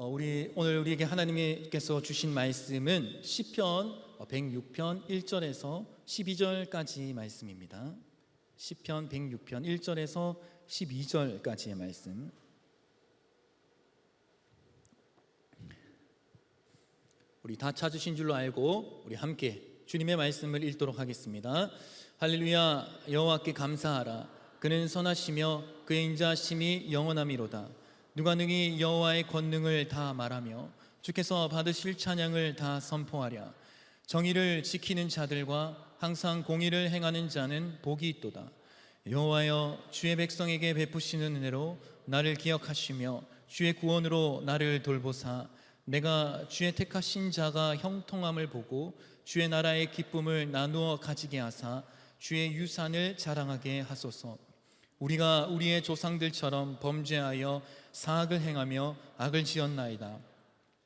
오늘 우리에게 하나님께서 주신 말씀은 시편 106편 1절에서 12절까지 말씀입니다. 시편 106편 1절에서 12절까지의 말씀. 우리 다 찾으신 줄로 알고 우리 함께 주님의 말씀을 읽도록 하겠습니다. 할렐루야. 여호와께 감사하라. 그는 선하시며 그의 인자하심이 영원하미로다. 누가 능히 여호와의 권능을 다 말하며 주께서 받으실 찬양을 다 선포하랴. 정의를 지키는 자들과 항상 공의를 행하는 자는 복이 있도다. 여호와여, 주의 백성에게 베푸시는 은혜로 나를 기억하시며 주의 구원으로 나를 돌보사 내가 주의 택하신 자가 형통함을 보고 주의 나라의 기쁨을 나누어 가지게 하사 주의 유산을 자랑하게 하소서. 우리가 우리의 조상들처럼 범죄하여 사악을 행하며 악을 지었나이다.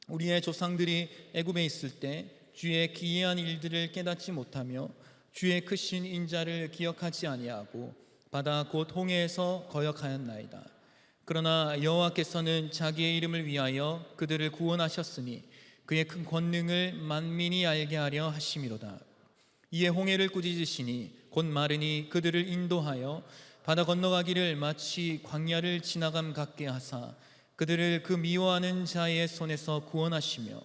우리의 조상들이 애굽에 있을 때 주의 기이한 일들을 깨닫지 못하며 주의 크신 인자를 기억하지 아니하고 바다 곧 홍해에서 거역하였나이다. 그러나 여호와께서는 자기의 이름을 위하여 그들을 구원하셨으니 그의 큰 권능을 만민이 알게 하려 하심이로다. 이에 홍해를 꾸짖으시니 곧 마르니 그들을 인도하여 바다 건너가기를 마치 광야를 지나감 같게 하사 그들을 그 미워하는 자의 손에서 구원하시며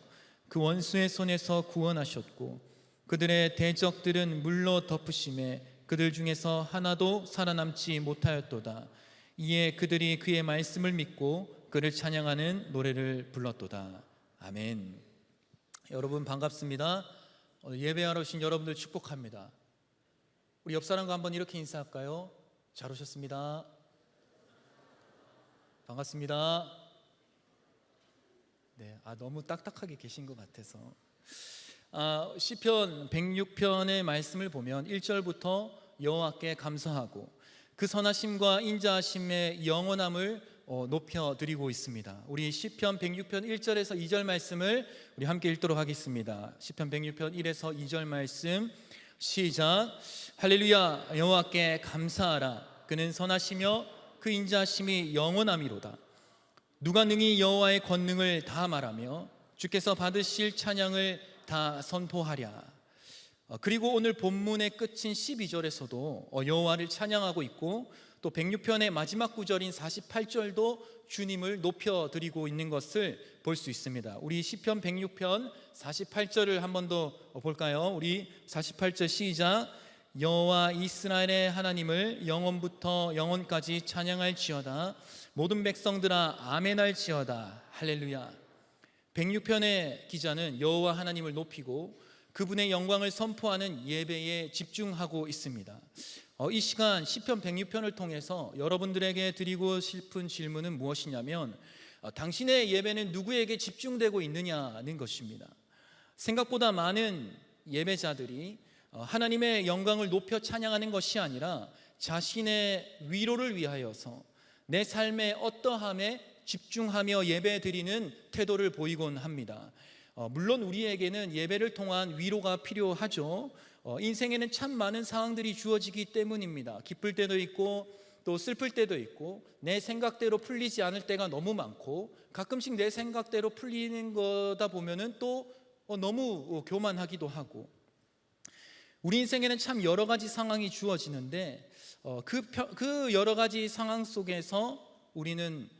그 원수의 손에서 구원하셨고 그들의 대적들은 물로 덮으심에 그들 중에서 하나도 살아남지 못하였도다. 이에 그들이 그의 말씀을 믿고 그를 찬양하는 노래를 불렀도다. 아멘. 여러분 반갑습니다. 예배하러 오신 여러분들 축복합니다. 우리 옆 사람과 한번 이렇게 인사할까요? 잘 오셨습니다. 반갑습니다. 네, 너무 딱딱하게 계신 것 같아서. 시편 106편의 말씀을 보면 1절부터 여호와께 감사하고 그 선하심과 인자하심의 영원함을 높여드리고 있습니다. 우리 시편 106편 1절에서 2절 말씀을 우리 함께 읽도록 하겠습니다. 시편 106편 1에서 2절 말씀 시작. 할렐루야. 여호와께 감사하라. 그는 선하시며 그 인자하심이 영원하미로다. 누가 능히 여호와의 권능을 다 말하며 주께서 받으실 찬양을 다 선포하랴. 그리고 오늘 본문의 끝인 12절에서도 여호와를 찬양하고 있고 또 106편의 마지막 구절인 48절도 주님을 높여드리고 있는 것을 볼 수 있습니다. 우리 시편 106편 48절을 한 번 더 볼까요? 우리 48절 시작. 여호와 이스라엘의 하나님을 영원부터 영원까지 찬양할지어다. 모든 백성들아 아멘할지어다. 할렐루야. 106편의 기자는 여호와 하나님을 높이고 그분의 영광을 선포하는 예배에 집중하고 있습니다. 이 시간 시편 106편을 통해서 여러분들에게 드리고 싶은 질문은 무엇이냐면 당신의 예배는 누구에게 집중되고 있느냐는 것입니다. 생각보다 많은 예배자들이 하나님의 영광을 높여 찬양하는 것이 아니라 자신의 위로를 위하여서 내 삶의 어떠함에 집중하며 예배드리는 태도를 보이곤 합니다. 물론 우리에게는 예배를 통한 위로가 필요하죠. 인생에는 참 많은 상황들이 주어지기 때문입니다. 기쁠 때도 있고 또 슬플 때도 있고 내 생각대로 풀리지 않을 때가 너무 많고 가끔씩 내 생각대로 풀리는 거다 보면은 또 너무 교만하기도 하고 우리 인생에는 참 여러 가지 상황이 주어지는데 그 여러 가지 상황 속에서 우리는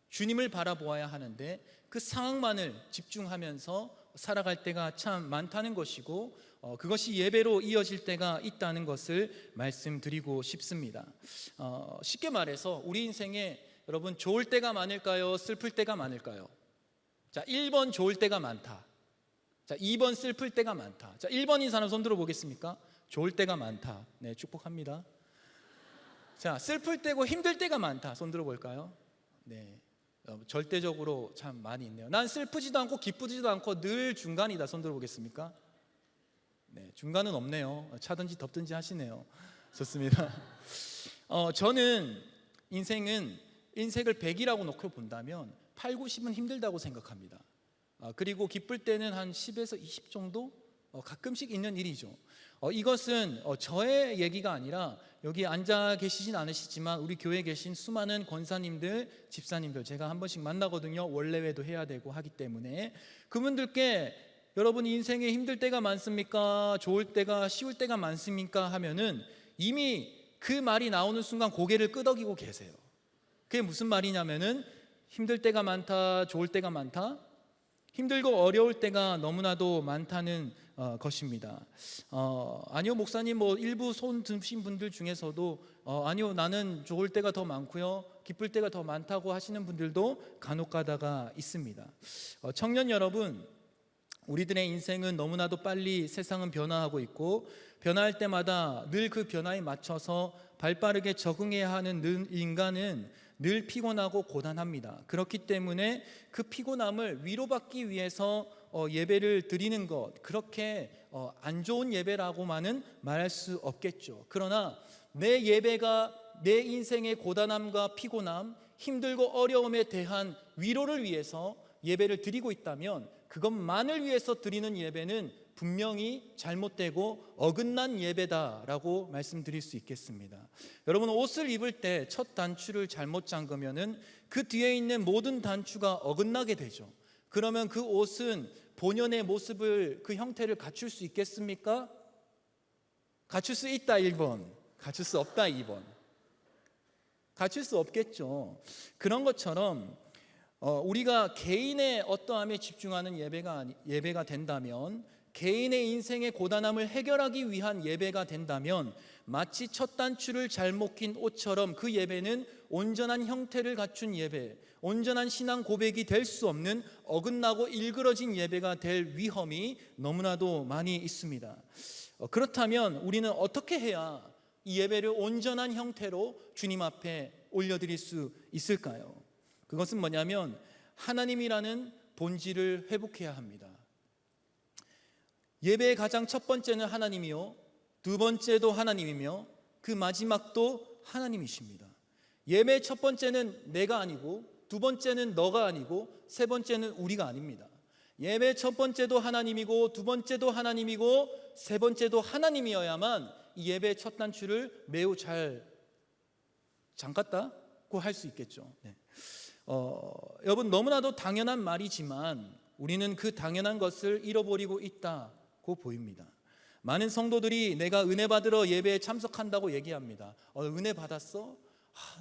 주님을 바라보아야 하는데 그 상황만을 집중하면서 살아갈 때가 참 많다는 것이고 그것이 예배로 이어질 때가 있다는 것을 말씀드리고 싶습니다. 쉽게 말해서 우리 인생에 여러분 좋을 때가 많을까요? 슬플 때가 많을까요? 자, 1번 좋을 때가 많다. 자, 2번 슬플 때가 많다. 자, 1번인 사람 손 들어 보겠습니까? 좋을 때가 많다. 네, 축복합니다. 자, 슬플 때고 힘들 때가 많다. 손 들어 볼까요? 네. 절대적으로 참 많이 있네요. 난 슬프지도 않고 기쁘지도 않고 늘 중간이다. 손 들어 보겠습니까? 네, 중간은 없네요. 차든지 덥든지 하시네요. 좋습니다. 저는 인생을 100이라고 놓고 본다면 8, 90은 힘들다고 생각합니다. 그리고 기쁠 때는 한 10에서 20 정도 가끔씩 있는 일이죠. 이것은 저의 얘기가 아니라 여기 앉아 계시진 않으시지만 우리 교회에 계신 수많은 권사님들, 집사님들 제가 한 번씩 만나거든요. 원래회도 해야 되고 하기 때문에 그분들께 여러분 인생에 힘들 때가 많습니까? 좋을 때가 쉬울 때가 많습니까? 하면은 이미 그 말이 나오는 순간 고개를 끄덕이고 계세요. 그게 무슨 말이냐면은 힘들 때가 많다, 좋을 때가 많다, 힘들고 어려울 때가 너무나도 많다는 것입니다. 아니요 목사님, 일부 손 드신 분들 중에서도 아니요 나는 좋을 때가 더 많고요, 기쁠 때가 더 많다고 하시는 분들도 간혹가다가 있습니다. 청년 여러분, 우리들의 인생은 너무나도 빨리 세상은 변화하고 있고 변화할 때마다 늘 그 변화에 맞춰서 발빠르게 적응해야 하는 인간은 늘 피곤하고 고단합니다. 그렇기 때문에 그 피곤함을 위로받기 위해서 예배를 드리는 것, 그렇게 안 좋은 예배라고만은 말할 수 없겠죠. 그러나 내 예배가 내 인생의 고단함과 피곤함, 힘들고 어려움에 대한 위로를 위해서 예배를 드리고 있다면 그것만을 위해서 드리는 예배는 분명히 잘못되고 어긋난 예배다라고 말씀드릴 수 있겠습니다. 여러분, 옷을 입을 때 첫 단추를 잘못 잠그면은 그 뒤에 있는 모든 단추가 어긋나게 되죠. 그러면 그 옷은 본연의 모습을, 그 형태를 갖출 수 있겠습니까? 갖출 수 있다 1번, 갖출 수 없다 2번. 갖출 수 없겠죠. 그런 것처럼 우리가 개인의 어떠함에 집중하는 예배가 된다면, 개인의 인생의 고단함을 해결하기 위한 예배가 된다면 마치 첫 단추를 잘못 낀 옷처럼 그 예배는 온전한 형태를 갖춘 예배, 온전한 신앙 고백이 될 수 없는 어긋나고 일그러진 예배가 될 위험이 너무나도 많이 있습니다. 그렇다면 우리는 어떻게 해야 이 예배를 온전한 형태로 주님 앞에 올려드릴 수 있을까요? 그것은 뭐냐면 하나님이라는 본질을 회복해야 합니다. 예배의 가장 첫 번째는 하나님이요, 두 번째도 하나님이며 그 마지막도 하나님이십니다. 예배의 첫 번째는 내가 아니고, 두 번째는 너가 아니고, 세 번째는 우리가 아닙니다. 예배의 첫 번째도 하나님이고, 두 번째도 하나님이고, 세 번째도 하나님이어야만 이 예배의 첫 단추를 매우 잘 잠갔다고 할 수 있겠죠. 네. 여러분, 너무나도 당연한 말이지만 우리는 그 당연한 것을 잃어버리고 있다고 보입니다. 많은 성도들이 내가 은혜 받으러 예배에 참석한다고 얘기합니다. 은혜 받았어?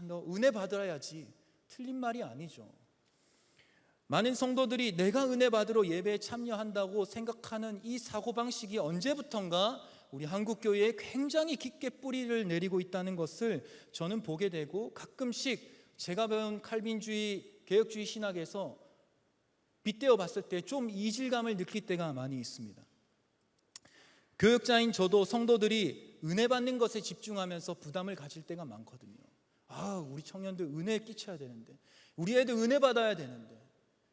너 은혜 받아야지. 틀린 말이 아니죠. 많은 성도들이 내가 은혜 받으러 예배에 참여한다고 생각하는 이 사고방식이 언제부턴가 우리 한국교회에 굉장히 깊게 뿌리를 내리고 있다는 것을 저는 보게 되고, 가끔씩 제가 배운 칼빈주의, 개혁주의 신학에서 빗대어 봤을 때 좀 이질감을 느낄 때가 많이 있습니다. 교역자인 저도 성도들이 은혜 받는 것에 집중하면서 부담을 가질 때가 많거든요. 우리 청년들 은혜 끼쳐야 되는데, 우리 애들 은혜 받아야 되는데,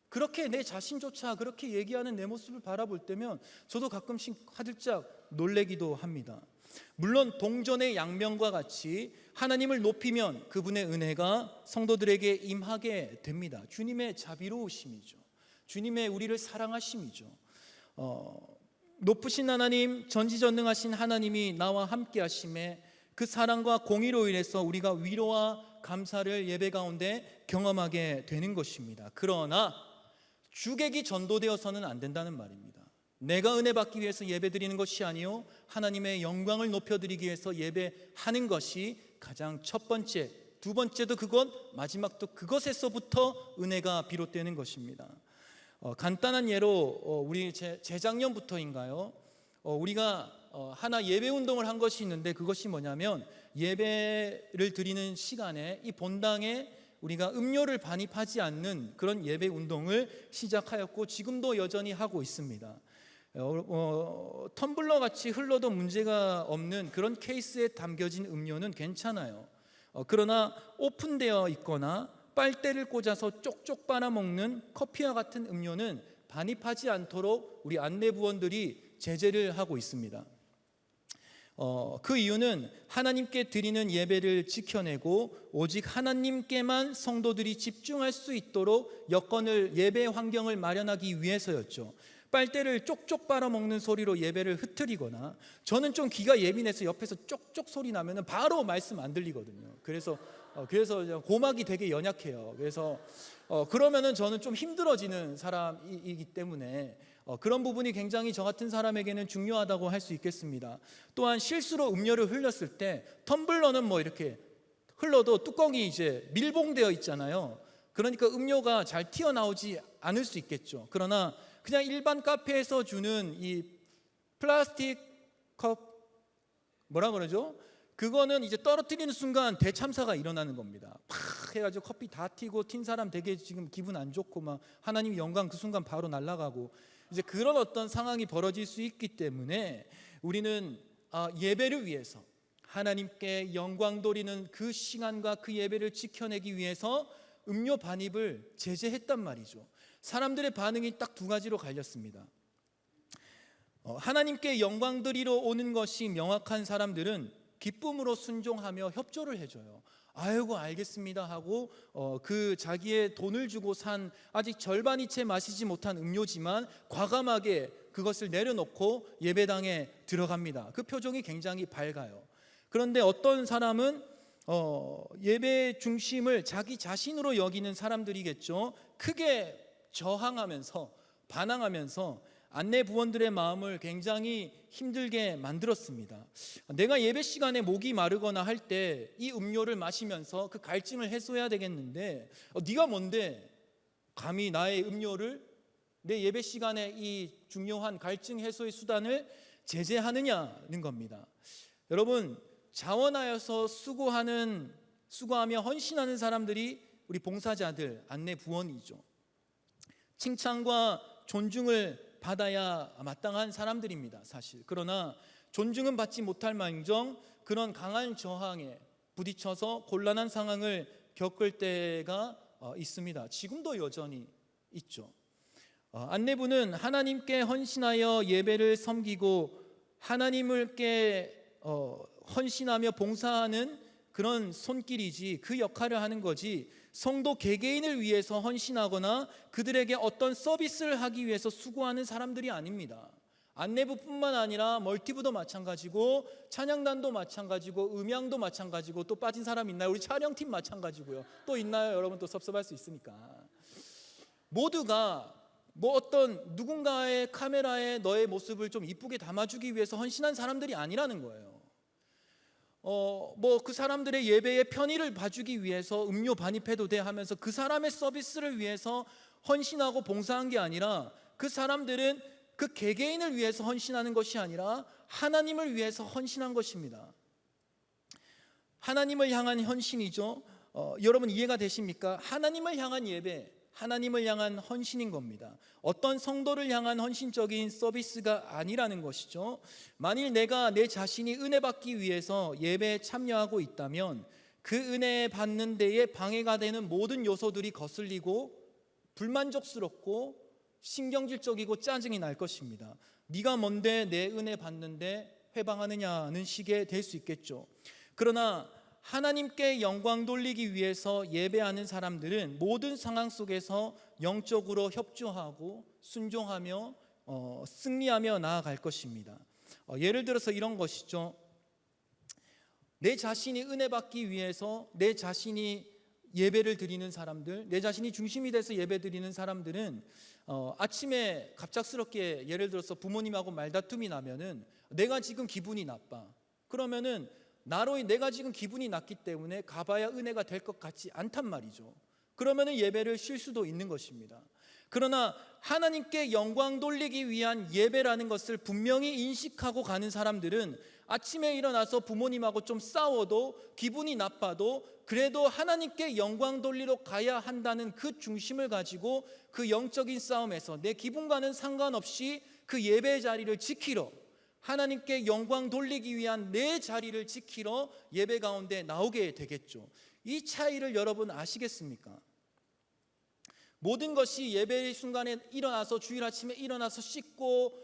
그렇게 내 자신조차 그렇게 얘기하는 내 모습을 바라볼 때면 저도 가끔씩 화들짝 놀래기도 합니다. 물론 동전의 양면과 같이 하나님을 높이면 그분의 은혜가 성도들에게 임하게 됩니다. 주님의 자비로우심이죠. 주님의 우리를 사랑하심이죠. 높으신 하나님, 전지전능하신 하나님이 나와 함께 하심에 그 사랑과 공의로 인해서 우리가 위로와 감사를 예배 가운데 경험하게 되는 것입니다. 그러나 주객이 전도되어서는 안 된다는 말입니다. 내가 은혜 받기 위해서 예배드리는 것이 아니요, 하나님의 영광을 높여드리기 위해서 예배하는 것이 가장 첫 번째, 두 번째도 그것, 마지막도 그것에서부터 은혜가 비롯되는 것입니다. 간단한 예로 우리 재작년부터인가요? 우리가 하나 예배 운동을 한 것이 있는데, 그것이 뭐냐면 예배를 드리는 시간에 이 본당에 우리가 음료를 반입하지 않는 그런 예배 운동을 시작하였고 지금도 여전히 하고 있습니다. 텀블러 같이 흘러도 문제가 없는 그런 케이스에 담겨진 음료는 괜찮아요. 그러나 오픈되어 있거나 빨대를 꽂아서 쪽쪽 빨아먹는 커피와 같은 음료는 반입하지 않도록 우리 안내부원들이 제재를 하고 있습니다. 그 이유는 하나님께 드리는 예배를 지켜내고 오직 하나님께만 성도들이 집중할 수 있도록 여건을, 예배 환경을 마련하기 위해서였죠. 빨대를 쪽쪽 빨아먹는 소리로 예배를 흐트리거나, 저는 좀 귀가 예민해서 옆에서 쪽쪽 소리 나면 바로 말씀 안 들리거든요. 그래서 고막이 되게 연약해요. 그래서 그러면은 저는 좀 힘들어지는 사람이기 때문에 그런 부분이 굉장히 저 같은 사람에게는 중요하다고 할 수 있겠습니다. 또한 실수로 음료를 흘렸을 때 텀블러는 뭐 이렇게 흘러도 뚜껑이 이제 밀봉되어 있잖아요. 그러니까 음료가 잘 튀어나오지 않을 수 있겠죠. 그러나 그냥 일반 카페에서 주는 이 플라스틱 컵, 뭐라 그러죠? 그거는 이제 떨어뜨리는 순간 대참사가 일어나는 겁니다. 팍 해가지고 커피 다 튀고, 튄 사람 되게 지금 기분 안 좋고 막 하나님 영광 그 순간 바로 날아가고, 이제 그런 어떤 상황이 벌어질 수 있기 때문에 우리는 예배를 위해서, 하나님께 영광 돌리는 그 시간과 그 예배를 지켜내기 위해서 음료 반입을 제재했단 말이죠. 사람들의 반응이 딱 두 가지로 갈렸습니다. 하나님께 영광 드리러 오는 것이 명확한 사람들은 기쁨으로 순종하며 협조를 해줘요. 아이고 알겠습니다 하고 그 자기의 돈을 주고 산 아직 절반이 채 마시지 못한 음료지만 과감하게 그것을 내려놓고 예배당에 들어갑니다. 그 표정이 굉장히 밝아요. 그런데 어떤 사람은 예배 중심을 자기 자신으로 여기는 사람들이겠죠. 크게 저항하면서 반항하면서 안내 부원들의 마음을 굉장히 힘들게 만들었습니다. 내가 예배 시간에 목이 마르거나 할 때 이 음료를 마시면서 그 갈증을 해소해야 되겠는데 네가 뭔데 감히 나의 음료를, 내 예배 시간에 이 중요한 갈증 해소의 수단을 제재하느냐는 겁니다. 여러분, 자원하여서 수고하며 헌신하는 사람들이 우리 봉사자들, 안내 부원이죠. 칭찬과 존중을 받아야 마땅한 사람들입니다, 사실. 그러나 존중은 받지 못할 망정 그런 강한 저항에 부딪혀서 곤란한 상황을 겪을 때가 있습니다. 지금도 여전히 있죠. 안내부는 하나님께 헌신하여 예배를 섬기고 하나님께 헌신하며 봉사하는 그런 손길이지, 그 역할을 하는 거지, 성도 개개인을 위해서 헌신하거나 그들에게 어떤 서비스를 하기 위해서 수고하는 사람들이 아닙니다. 안내부뿐만 아니라 멀티부도 마찬가지고, 찬양단도 마찬가지고, 음향도 마찬가지고, 또 빠진 사람 있나요? 우리 촬영팀 마찬가지고요. 또 있나요? 여러분 또 섭섭할 수 있으니까. 모두가 어떤 누군가의 카메라에 너의 모습을 좀 이쁘게 담아주기 위해서 헌신한 사람들이 아니라는 거예요. 그 사람들의 예배의 편의를 봐주기 위해서 음료 반입해도 돼 하면서 그 사람의 서비스를 위해서 헌신하고 봉사한 게 아니라, 그 사람들은 그 개개인을 위해서 헌신하는 것이 아니라 하나님을 위해서 헌신한 것입니다. 하나님을 향한 헌신이죠. 여러분 이해가 되십니까? 하나님을 향한 예배, 하나님을 향한 헌신인 겁니다. 어떤 성도를 향한 헌신적인 서비스가 아니라는 것이죠. 만일 내가 내 자신이 은혜 받기 위해서 예배에 참여하고 있다면 그 은혜 받는 데에 방해가 되는 모든 요소들이 거슬리고 불만족스럽고 신경질적이고 짜증이 날 것입니다. 네가 뭔데 내 은혜 받는데 회방하느냐는 식의 될 수 있겠죠. 그러나 하나님께 영광 돌리기 위해서 예배하는 사람들은 모든 상황 속에서 영적으로 협조하고 순종하며 승리하며 나아갈 것입니다. 예를 들어서 이런 것이죠. 내 자신이 은혜 받기 위해서 내 자신이 예배를 드리는 사람들, 내 자신이 중심이 돼서 예배 드리는 사람들은 아침에 갑작스럽게 예를 들어서 부모님하고 말다툼이 나면은 내가 지금 기분이 나빠. 그러면은 내가 지금 기분이 났기 때문에 가봐야 은혜가 될 것 같지 않단 말이죠. 그러면은 예배를 쉴 수도 있는 것입니다. 그러나 하나님께 영광 돌리기 위한 예배라는 것을 분명히 인식하고 가는 사람들은 아침에 일어나서 부모님하고 좀 싸워도 기분이 나빠도 그래도 하나님께 영광 돌리러 가야 한다는 그 중심을 가지고 그 영적인 싸움에서 내 기분과는 상관없이 그 예배 자리를 지키러, 하나님께 영광 돌리기 위한 내 자리를 지키러 예배 가운데 나오게 되겠죠. 이 차이를 여러분 아시겠습니까? 모든 것이 예배의 순간에 일어나서, 주일 아침에 일어나서 씻고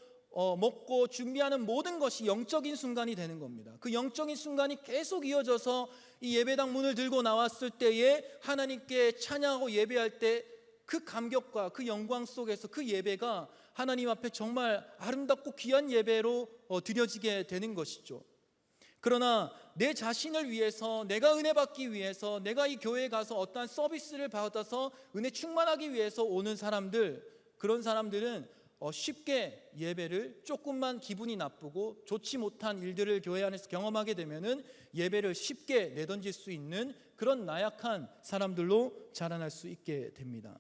먹고 준비하는 모든 것이 영적인 순간이 되는 겁니다. 그 영적인 순간이 계속 이어져서 이 예배당 문을 들고 나왔을 때에 하나님께 찬양하고 예배할 때 그 감격과 그 영광 속에서 그 예배가 하나님 앞에 정말 아름답고 귀한 예배로 드려지게 되는 것이죠. 그러나 내 자신을 위해서, 내가 은혜 받기 위해서, 내가 이 교회에 가서 어떠한 서비스를 받아서 은혜 충만하기 위해서 오는 사람들, 그런 사람들은 쉽게 예배를 조금만 기분이 나쁘고 좋지 못한 일들을 교회 안에서 경험하게 되면은 예배를 쉽게 내던질 수 있는 그런 나약한 사람들로 자라날 수 있게 됩니다.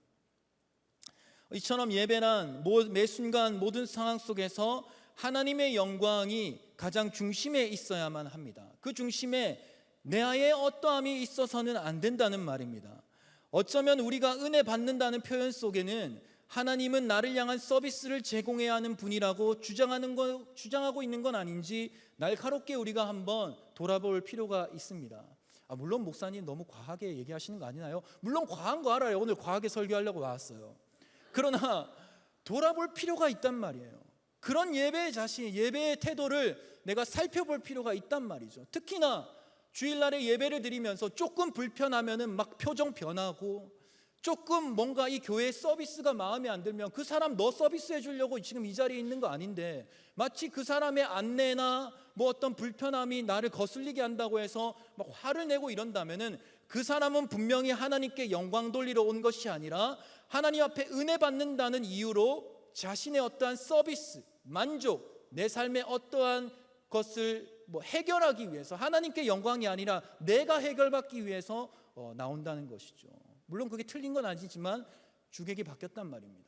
이처럼 예배란 매 순간 모든 상황 속에서 하나님의 영광이 가장 중심에 있어야만 합니다. 그 중심에 내의 어떠함이 있어서는 안 된다는 말입니다. 어쩌면 우리가 은혜 받는다는 표현 속에는 하나님은 나를 향한 서비스를 제공해야 하는 분이라고 주장하고 있는 건 아닌지 날카롭게 우리가 한번 돌아볼 필요가 있습니다. 물론 목사님 너무 과하게 얘기하시는 거 아니나요? 물론 과한 거 알아요. 오늘 과하게 설교하려고 나왔어요. 그러나 돌아볼 필요가 있단 말이에요. 그런 예배의 태도를 내가 살펴볼 필요가 있단 말이죠. 특히나 주일날에 예배를 드리면서 조금 불편하면은 막 표정 변하고, 조금 뭔가 이 교회 서비스가 마음에 안 들면 그 사람 너 서비스해 주려고 지금 이 자리에 있는 거 아닌데 마치 그 사람의 안내나 뭐 어떤 불편함이 나를 거슬리게 한다고 해서 막 화를 내고 이런다면은 그 사람은 분명히 하나님께 영광 돌리러 온 것이 아니라 하나님 앞에 은혜 받는다는 이유로 자신의 어떠한 서비스, 만족, 내 삶의 어떠한 것을 해결하기 위해서, 하나님께 영광이 아니라 내가 해결받기 위해서 나온다는 것이죠. 물론 그게 틀린 건 아니지만 주객이 바뀌었단 말입니다.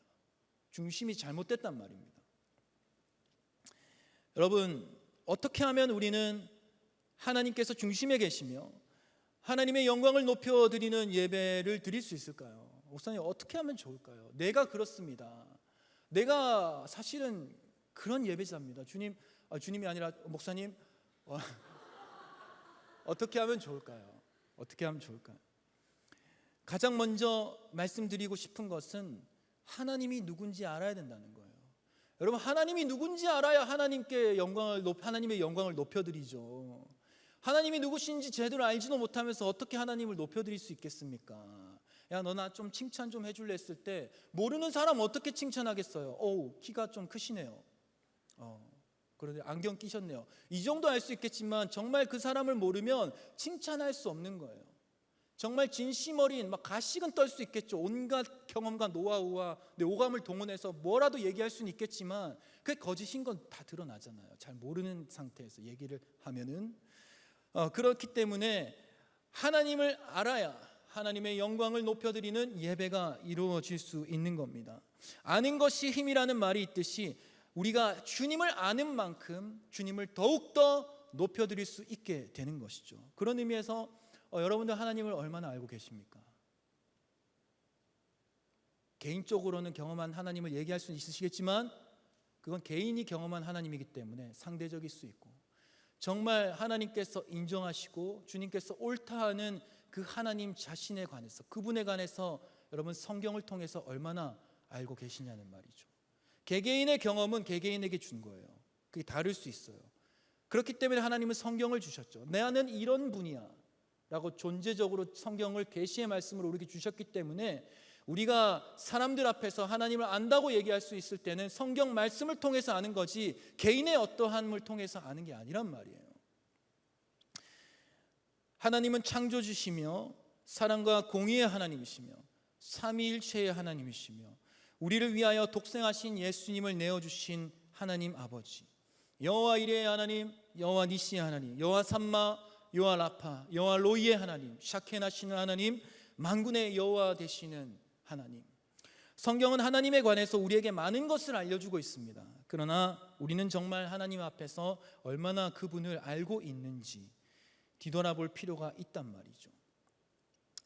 중심이 잘못됐단 말입니다. 여러분, 어떻게 하면 우리는 하나님께서 중심에 계시며 하나님의 영광을 높여드리는 예배를 드릴 수 있을까요? 목사님, 어떻게 하면 좋을까요? 내가 그렇습니다. 내가 사실은 그런 예배자입니다. 주님이 아니라 목사님, 어떻게 하면 좋을까요? 어떻게 하면 좋을까요? 가장 먼저 말씀드리고 싶은 것은 하나님이 누군지 알아야 된다는 거예요. 여러분, 하나님이 누군지 알아야 하나님의 영광을 높여드리죠. 하나님이 누구신지 제대로 알지도 못하면서 어떻게 하나님을 높여드릴 수 있겠습니까? 야, 너 나 좀 칭찬 좀 해줄래 했을 때 모르는 사람 어떻게 칭찬하겠어요? 키가 좀 크시네요. 그런데 안경 끼셨네요. 이 정도 알 수 있겠지만 정말 그 사람을 모르면 칭찬할 수 없는 거예요. 정말 진심 어린 가식은 떨 수 있겠죠. 온갖 경험과 노하우와 내 오감을 동원해서 뭐라도 얘기할 수는 있겠지만 그게 거짓인 건 다 드러나잖아요. 잘 모르는 상태에서 얘기를 하면은. 그렇기 때문에 하나님을 알아야 하나님의 영광을 높여드리는 예배가 이루어질 수 있는 겁니다. 아는 것이 힘이라는 말이 있듯이 우리가 주님을 아는 만큼 주님을 더욱더 높여드릴 수 있게 되는 것이죠. 그런 의미에서 여러분들 하나님을 얼마나 알고 계십니까? 개인적으로는 경험한 하나님을 얘기할 수는 있으시겠지만 그건 개인이 경험한 하나님이기 때문에 상대적일 수 있고, 정말 하나님께서 인정하시고 주님께서 옳다 하는 그 하나님 자신에 관해서, 그분에 관해서 여러분 성경을 통해서 얼마나 알고 계시냐는 말이죠. 개개인의 경험은 개개인에게 준 거예요. 그게 다를 수 있어요. 그렇기 때문에 하나님은 성경을 주셨죠. 내 안은 이런 분이야 라고 존재적으로 성경을 계시의 말씀으로 우리에게 주셨기 때문에 우리가 사람들 앞에서 하나님을 안다고 얘기할 수 있을 때는 성경 말씀을 통해서 아는 거지 개인의 어떠함을 통해서 아는 게 아니란 말이에요. 하나님은 창조주시며 사랑과 공의의 하나님이시며 삼위일체의 하나님이시며 우리를 위하여 독생하신 예수님을 내어주신 하나님 아버지, 여호와 이레의 하나님, 여호와 니시의 하나님, 여호와 삼마, 여호와 라파, 여호와 로이의 하나님, 샤케나시는 하나님, 만군의 여호와 되시는 하나님. 성경은 하나님에 관해서 우리에게 많은 것을 알려주고 있습니다. 그러나 우리는 정말 하나님 앞에서 얼마나 그분을 알고 있는지 뒤돌아볼 필요가 있단 말이죠.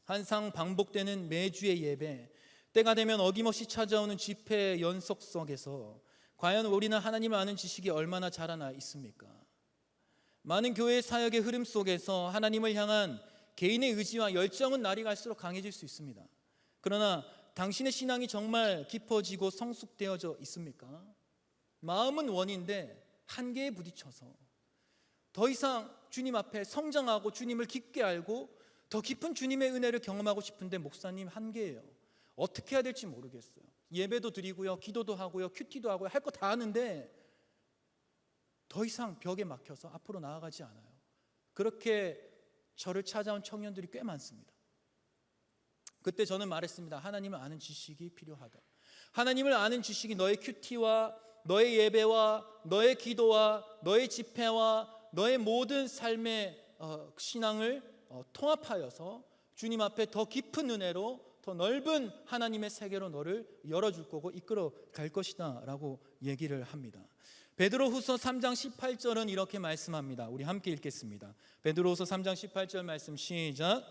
항상 반복되는 매주의 예배, 때가 되면 어김없이 찾아오는 집회 연속 속에서 과연 우리는 하나님을 아는 지식이 얼마나 자라나 있습니까? 많은 교회 사역의 흐름 속에서 하나님을 향한 개인의 의지와 열정은 날이 갈수록 강해질 수 있습니다. 그러나 당신의 신앙이 정말 깊어지고 성숙되어져 있습니까? 마음은 원인데 한계에 부딪혀서 더 이상 주님 앞에 성장하고 주님을 깊게 알고 더 깊은 주님의 은혜를 경험하고 싶은데 목사님 한계예요. 어떻게 해야 될지 모르겠어요. 예배도 드리고요, 기도도 하고요, 큐티도 하고요, 할 거 다 하는데 더 이상 벽에 막혀서 앞으로 나아가지 않아요. 그렇게 저를 찾아온 청년들이 꽤 많습니다. 그때 저는 말했습니다. 하나님을 아는 지식이 필요하다. 하나님을 아는 지식이 너의 큐티와 너의 예배와 너의 기도와 너의 집회와 너의 모든 삶의 신앙을 통합하여서 주님 앞에 더 깊은 은혜로 더 넓은 하나님의 세계로 너를 열어줄 거고 이끌어 갈 것이다 라고 얘기를 합니다. 베드로후서 3장 18절은 이렇게 말씀합니다. 우리 함께 읽겠습니다. 베드로후서 3장 18절 말씀 시작.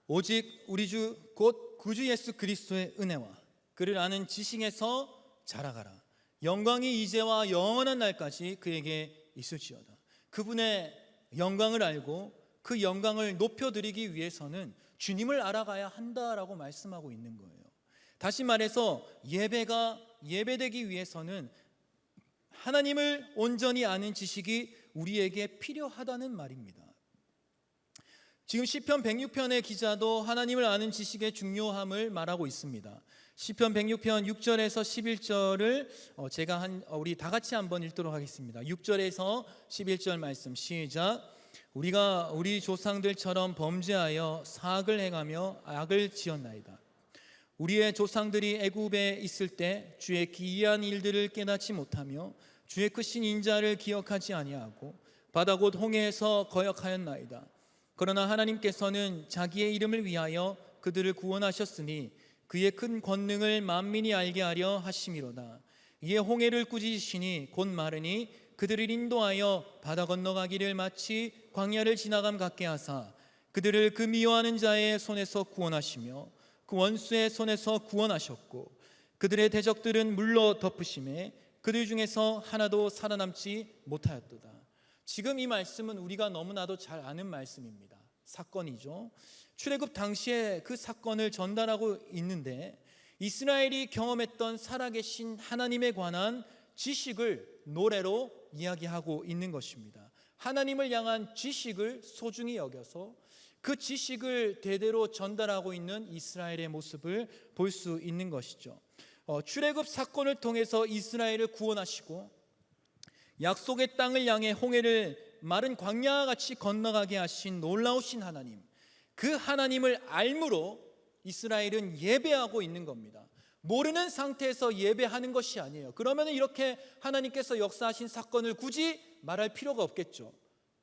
오직 우리 주 곧 구주 예수 그리스도의 은혜와 그를 아는 지식에서 자라가라. 영광이 이제와 영원한 날까지 그에게 있을지어다. 그분의 영광을 알고 그 영광을 높여드리기 위해서는 주님을 알아가야 한다라고 말씀하고 있는 거예요. 다시 말해서 예배가 예배되기 위해서는 하나님을 온전히 아는 지식이 우리에게 필요하다는 말입니다. 지금 시편 106편의 기자도 하나님을 아는 지식의 중요함을 말하고 있습니다. 시편 106편 6절에서 11절을 제가 우리 다 같이 한번 읽도록 하겠습니다. 6절에서 11절 말씀 시작. 우리가 우리 조상들처럼 범죄하여 사악을 행하며 악을 지었나이다. 우리의 조상들이 애굽에 있을 때 주의 기이한 일들을 깨닫지 못하며 주의 크신 인자를 기억하지 아니하고 바다 곧 홍해에서 거역하였나이다. 그러나 하나님께서는 자기의 이름을 위하여 그들을 구원하셨으니 그의 큰 권능을 만민이 알게 하려 하심이로다. 이에 홍해를 꾸짖으시니 곧 마르니 그들을 인도하여 바다 건너가기를 마치 광야를 지나감 같게 하사 그들을 그 미워하는 자의 손에서 구원하시며 그 원수의 손에서 구원하셨고 그들의 대적들은 물로 덮으심에 그들 중에서 하나도 살아남지 못하였도다. 지금 이 말씀은 우리가 너무나도 잘 아는 말씀입니다. 사건이죠. 출애굽 당시에 그 사건을 전달하고 있는데 이스라엘이 경험했던 살아계신 하나님에 관한 지식을 노래로 이야기하고 있는 것입니다. 하나님을 향한 지식을 소중히 여겨서 그 지식을 대대로 전달하고 있는 이스라엘의 모습을 볼 수 있는 것이죠. 출애굽 사건을 통해서 이스라엘을 구원하시고 약속의 땅을 향해 홍해를 마른 광야와 같이 건너가게 하신 놀라우신 하나님, 그 하나님을 알므로 이스라엘은 예배하고 있는 겁니다. 모르는 상태에서 예배하는 것이 아니에요. 그러면 이렇게 하나님께서 역사하신 사건을 굳이 말할 필요가 없겠죠.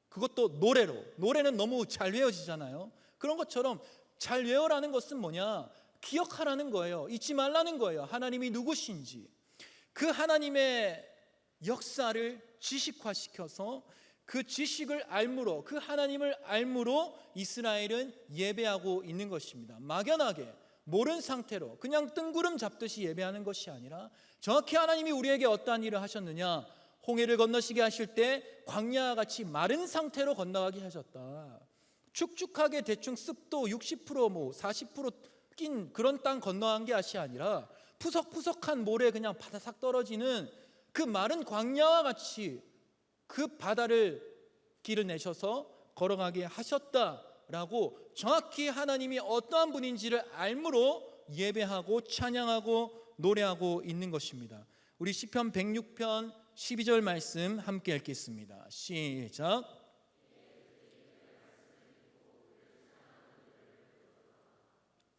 그것도 노래로. 노래는 너무 잘 외워지잖아요. 그런 것처럼 잘 외워라는 것은 뭐냐? 기억하라는 거예요. 잊지 말라는 거예요. 하나님이 누구신지. 그 하나님의 역사를 지식화시켜서 그 지식을 알므로, 그 하나님을 알므로 이스라엘은 예배하고 있는 것입니다. 막연하게 모른 상태로 그냥 뜬구름 잡듯이 예배하는 것이 아니라 정확히 하나님이 우리에게 어떠한 일을 하셨느냐, 홍해를 건너시게 하실 때 광야와 같이 마른 상태로 건너가게 하셨다. 축축하게 대충 습도 60% 40% 낀 그런 땅 건너간 게 아니라 푸석푸석한 모래 그냥 바다삭 떨어지는 그 마른 광야와 같이 그 바다를 길을 내셔서 걸어가게 하셨다라고 정확히 하나님이 어떠한 분인지를 알므로 예배하고 찬양하고 노래하고 있는 것입니다. 우리 시편 106편 12절 말씀 함께 읽겠습니다. 시작.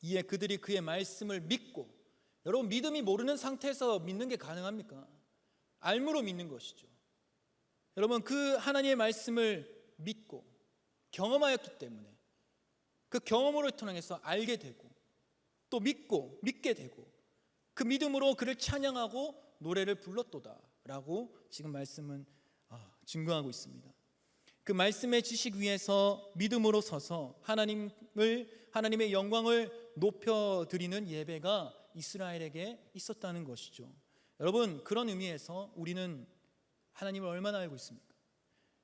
이에 그들이 그의 말씀을 믿고, 여러분 믿음이 모르는 상태에서 믿는 게 가능합니까? 알므로 믿는 것이죠. 여러분 그 하나님의 말씀을 믿고 경험하였기 때문에 그 경험으로 통해서 알게 되고 또 믿고 믿게 되고 그 믿음으로 그를 찬양하고 노래를 불렀도다라고 지금 말씀은 증거하고 있습니다. 그 말씀의 지식 위에서 믿음으로 서서 하나님의 영광을 높여드리는 예배가 이스라엘에게 있었다는 것이죠. 여러분 그런 의미에서 우리는 하나님을 얼마나 알고 있습니까?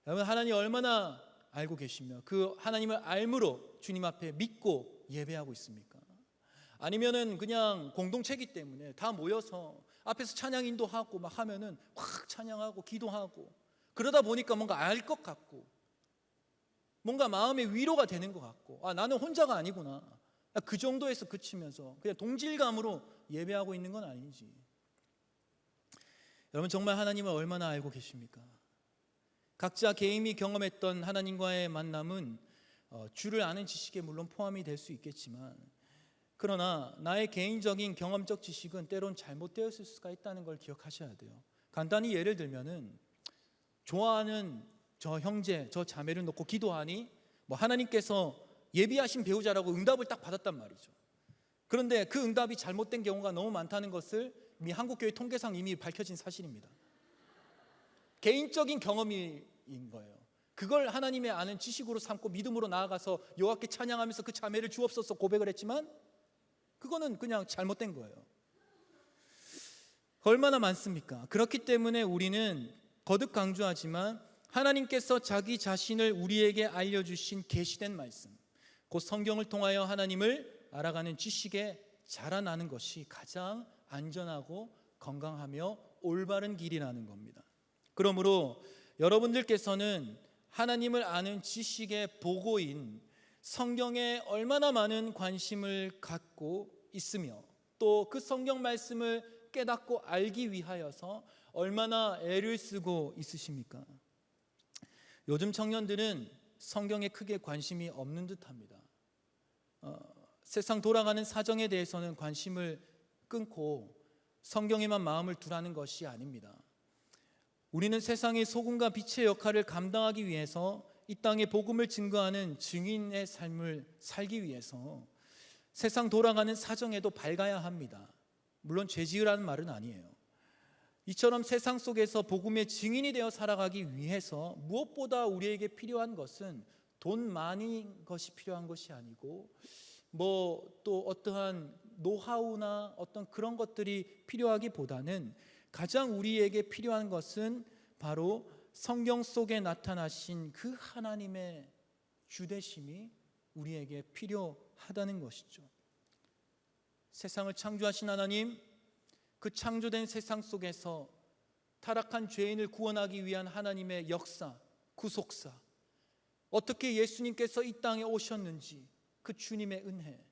여러분 하나님 얼마나 알고 계시며 그 하나님을 알므로 주님 앞에 믿고 예배하고 있습니까? 아니면은 그냥 공동체이기 때문에 다 모여서 앞에서 찬양 인도하고 막 하면은 확 찬양하고 기도하고 그러다 보니까 뭔가 알 것 같고 뭔가 마음의 위로가 되는 것 같고 나는 혼자가 아니구나. 그 정도에서 그치면서 그냥 동질감으로 예배하고 있는 건 아닌지. 여러분 정말 하나님을 얼마나 알고 계십니까? 각자 개인이 경험했던 하나님과의 만남은 주를 아는 지식에 물론 포함이 될 수 있겠지만 그러나 나의 개인적인 경험적 지식은 때론 잘못되었을 수가 있다는 걸 기억하셔야 돼요. 간단히 예를 들면은 좋아하는 저 형제, 저 자매를 놓고 기도하니 하나님께서 예비하신 배우자라고 응답을 딱 받았단 말이죠. 그런데 그 응답이 잘못된 경우가 너무 많다는 것을 이미 한국교회 통계상 이미 밝혀진 사실입니다. 개인적인 경험인 거예요. 그걸 하나님의 아는 지식으로 삼고 믿음으로 나아가서 여호와께 찬양하면서 그 자매를 주옵소서 고백을 했지만 그거는 그냥 잘못된 거예요. 얼마나 많습니까? 그렇기 때문에 우리는 거듭 강조하지만 하나님께서 자기 자신을 우리에게 알려주신 계시된 말씀, 곧 성경을 통하여 하나님을 알아가는 지식에 자라나는 것이 가장 안전하고 건강하며 올바른 길이라는 겁니다. 그러므로 여러분들께서는 하나님을 아는 지식의 보고인 성경에 얼마나 많은 관심을 갖고 있으며 또 그 성경 말씀을 깨닫고 알기 위하여서 얼마나 애를 쓰고 있으십니까? 요즘 청년들은 성경에 크게 관심이 없는 듯합니다. 세상 돌아가는 사정에 대해서는 관심을 끊고 성경에만 마음을 두라는 것이 아닙니다. 우리는 세상의 소금과 빛의 역할을 감당하기 위해서 이 땅에 복음을 증거하는 증인의 삶을 살기 위해서 세상 돌아가는 사정에도 밝아야 합니다. 물론 죄지으라는 말은 아니에요. 이처럼 세상 속에서 복음의 증인이 되어 살아가기 위해서 무엇보다 우리에게 필요한 것은 돈 많은 것이 필요한 것이 아니고 또 어떠한 노하우나 어떤 그런 것들이 필요하기보다는 가장 우리에게 필요한 것은 바로 성경 속에 나타나신 그 하나님의 주되심이 우리에게 필요하다는 것이죠. 세상을 창조하신 하나님, 그 창조된 세상 속에서 타락한 죄인을 구원하기 위한 하나님의 역사, 구속사, 어떻게 예수님께서 이 땅에 오셨는지 그 주님의 은혜,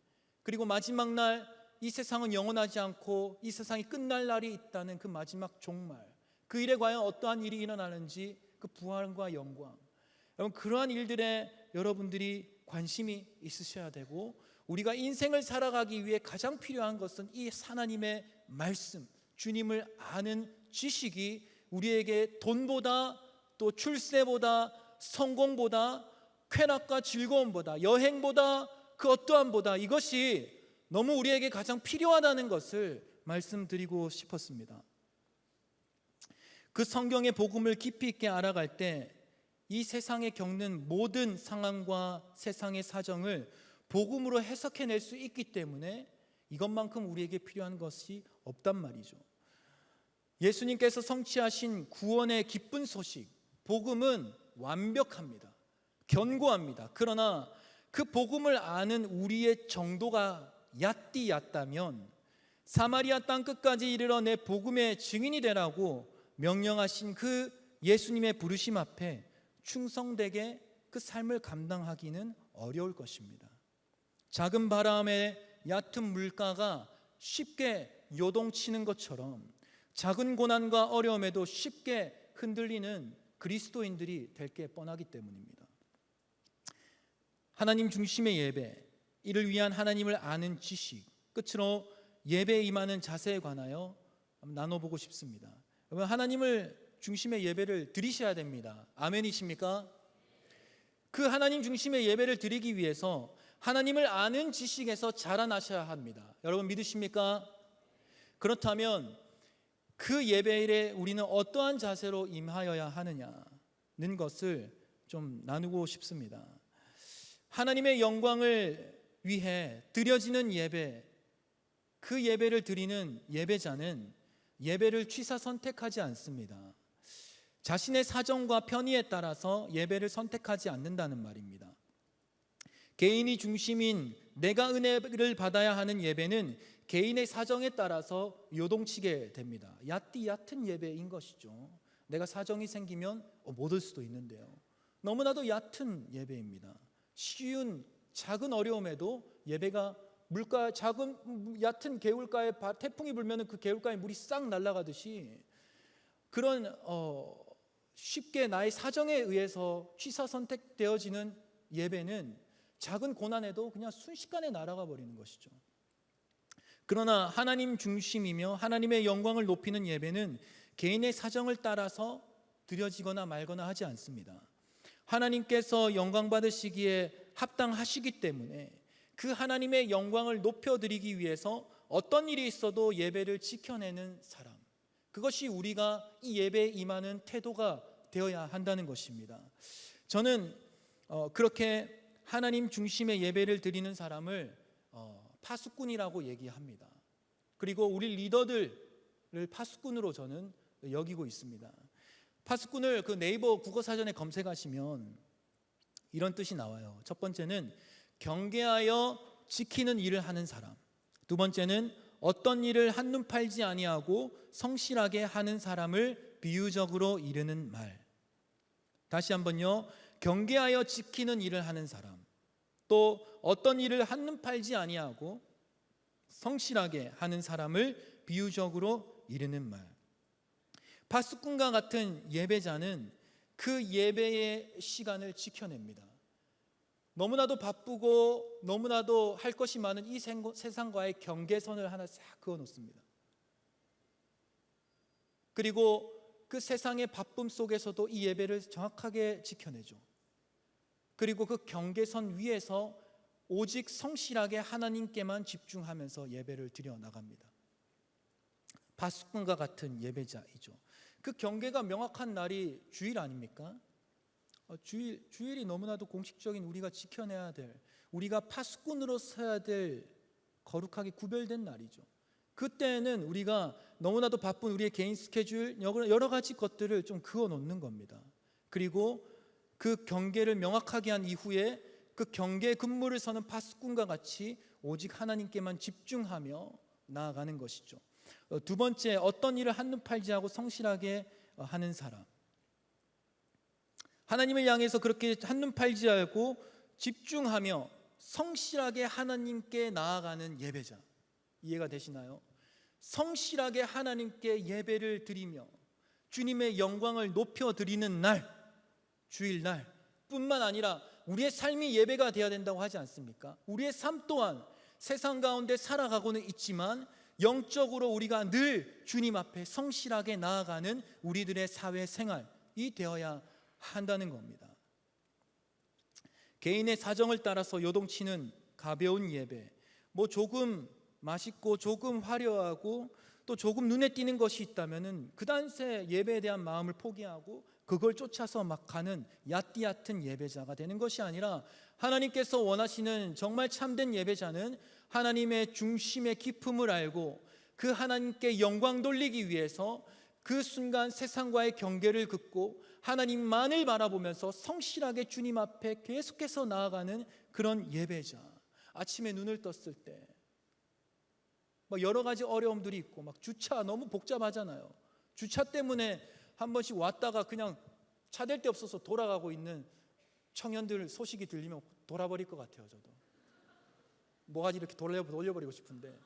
그리고 마지막 날 이 세상은 영원하지 않고 이 세상이 끝날 날이 있다는 그 마지막 종말, 그 일에 과연 어떠한 일이 일어나는지 그 부활과 영광, 여러분 그러한 일들에 여러분들이 관심이 있으셔야 되고 우리가 인생을 살아가기 위해 가장 필요한 것은 이 하나님의 말씀, 주님을 아는 지식이 우리에게 돈보다 또 출세보다 성공보다 쾌락과 즐거움보다 여행보다 그 어떠함보다 이것이 너무 우리에게 가장 필요하다는 것을 말씀드리고 싶었습니다. 그 성경의 복음을 깊이 있게 알아갈 때 이 세상에 겪는 모든 상황과 세상의 사정을 복음으로 해석해낼 수 있기 때문에 이것만큼 우리에게 필요한 것이 없단 말이죠. 예수님께서 성취하신 구원의 기쁜 소식, 복음은 완벽합니다. 견고합니다. 그러나 그 복음을 아는 우리의 정도가 얕다면 사마리아 땅 끝까지 이르러 내 복음의 증인이 되라고 명령하신 그 예수님의 부르심 앞에 충성되게 그 삶을 감당하기는 어려울 것입니다. 작은 바람에 얕은 물가가 쉽게 요동치는 것처럼 작은 고난과 어려움에도 쉽게 흔들리는 그리스도인들이 될 게 뻔하기 때문입니다. 하나님 중심의 예배, 이를 위한 하나님을 아는 지식, 끝으로 예배에 임하는 자세에 관하여 나눠보고 싶습니다. 여러분 하나님을 중심의 예배를 드리셔야 됩니다. 아멘이십니까? 그 하나님 중심의 예배를 드리기 위해서 하나님을 아는 지식에서 자라나셔야 합니다. 여러분 믿으십니까? 그렇다면 그 예배일에 우리는 어떠한 자세로 임하여야 하느냐는 것을 좀 나누고 싶습니다. 하나님의 영광을 위해 드려지는 예배, 그 예배를 드리는 예배자는 예배를 취사 선택하지 않습니다. 자신의 사정과 편의에 따라서 예배를 선택하지 않는다는 말입니다. 개인이 중심인 내가 은혜를 받아야 하는 예배는 개인의 사정에 따라서 요동치게 됩니다. 얕은 예배인 것이죠. 내가 사정이 생기면 못 올 수도 있는데요. 너무나도 얕은 예배입니다. 쉬운 작은 어려움에도 예배가 작은 얕은 개울가에 태풍이 불면 그 개울가에 물이 싹 날아가듯이 그런 쉽게 나의 사정에 의해서 취사선택되어지는 예배는 작은 고난에도 그냥 순식간에 날아가 버리는 것이죠. 그러나 하나님 중심이며 하나님의 영광을 높이는 예배는 개인의 사정을 따라서 드려지거나 말거나 하지 않습니다. 하나님께서 영광 받으시기에 합당하시기 때문에 그 하나님의 영광을 높여드리기 위해서 어떤 일이 있어도 예배를 지켜내는 사람, 그것이 우리가 이 예배에 임하는 태도가 되어야 한다는 것입니다. 저는 그렇게 하나님 중심의 예배를 드리는 사람을 파수꾼이라고 얘기합니다. 그리고 우리 리더들을 파수꾼으로 저는 여기고 있습니다. 파수꾼을 그 네이버 국어사전에 검색하시면 이런 뜻이 나와요. 첫 번째는 경계하여 지키는 일을 하는 사람, 두 번째는 어떤 일을 한눈 팔지 아니하고 성실하게 하는 사람을 비유적으로 이르는 말. 다시 한번요. 경계하여 지키는 일을 하는 사람, 또 어떤 일을 한눈 팔지 아니하고 성실하게 하는 사람을 비유적으로 이르는 말. 파수꾼과 같은 예배자는 그 예배의 시간을 지켜냅니다. 너무나도 바쁘고 너무나도 할 것이 많은 이 세상과의 경계선을 하나 싹 그어 놓습니다. 그리고 그 세상의 바쁨 속에서도 이 예배를 정확하게 지켜내죠. 그리고 그 경계선 위에서 오직 성실하게 하나님께만 집중하면서 예배를 드려 나갑니다. 파수꾼과 같은 예배자이죠. 그 경계가 명확한 날이 주일 아닙니까? 주일이 너무나도 공식적인 우리가 지켜내야 될, 우리가 파수꾼으로 서야 될 거룩하게 구별된 날이죠. 그때는 우리가 너무나도 바쁜 우리의 개인 스케줄, 여러 가지 것들을 좀 그어 놓는 겁니다. 그리고 그 경계를 명확하게 한 이후에 그 경계 근무를 서는 파수꾼과 같이 오직 하나님께만 집중하며 나아가는 것이죠. 두 번째, 어떤 일을 한눈 팔지 않고 성실하게 하는 사람. 하나님을 향해서 그렇게 한눈 팔지 않고 집중하며 성실하게 하나님께 나아가는 예배자. 이해가 되시나요? 성실하게 하나님께 예배를 드리며 주님의 영광을 높여드리는 날, 주일날 뿐만 아니라 우리의 삶이 예배가 되어야 된다고 하지 않습니까? 우리의 삶 또한 세상 가운데 살아가고는 있지만 영적으로 우리가 늘 주님 앞에 성실하게 나아가는 우리들의 사회생활이 되어야 한다는 겁니다. 개인의 사정을 따라서 요동치는 가벼운 예배, 조금 맛있고 조금 화려하고 또 조금 눈에 띄는 것이 있다면은 그 단세 예배에 대한 마음을 포기하고 그걸 쫓아서 막 가는 얕은 예배자가 되는 것이 아니라, 하나님께서 원하시는 정말 참된 예배자는 하나님의 중심의 깊음을 알고 그 하나님께 영광 돌리기 위해서 그 순간 세상과의 경계를 긋고 하나님만을 바라보면서 성실하게 주님 앞에 계속해서 나아가는 그런 예배자. 아침에 눈을 떴을 때 여러 가지 어려움들이 있고 주차 너무 복잡하잖아요. 주차 때문에 한 번씩 왔다가 그냥 차 댈 데 없어서 돌아가고 있는 청년들 소식이 들리면 돌아버릴 것 같아요. 저도 뭐가지 이렇게 돌려버리고 싶은데,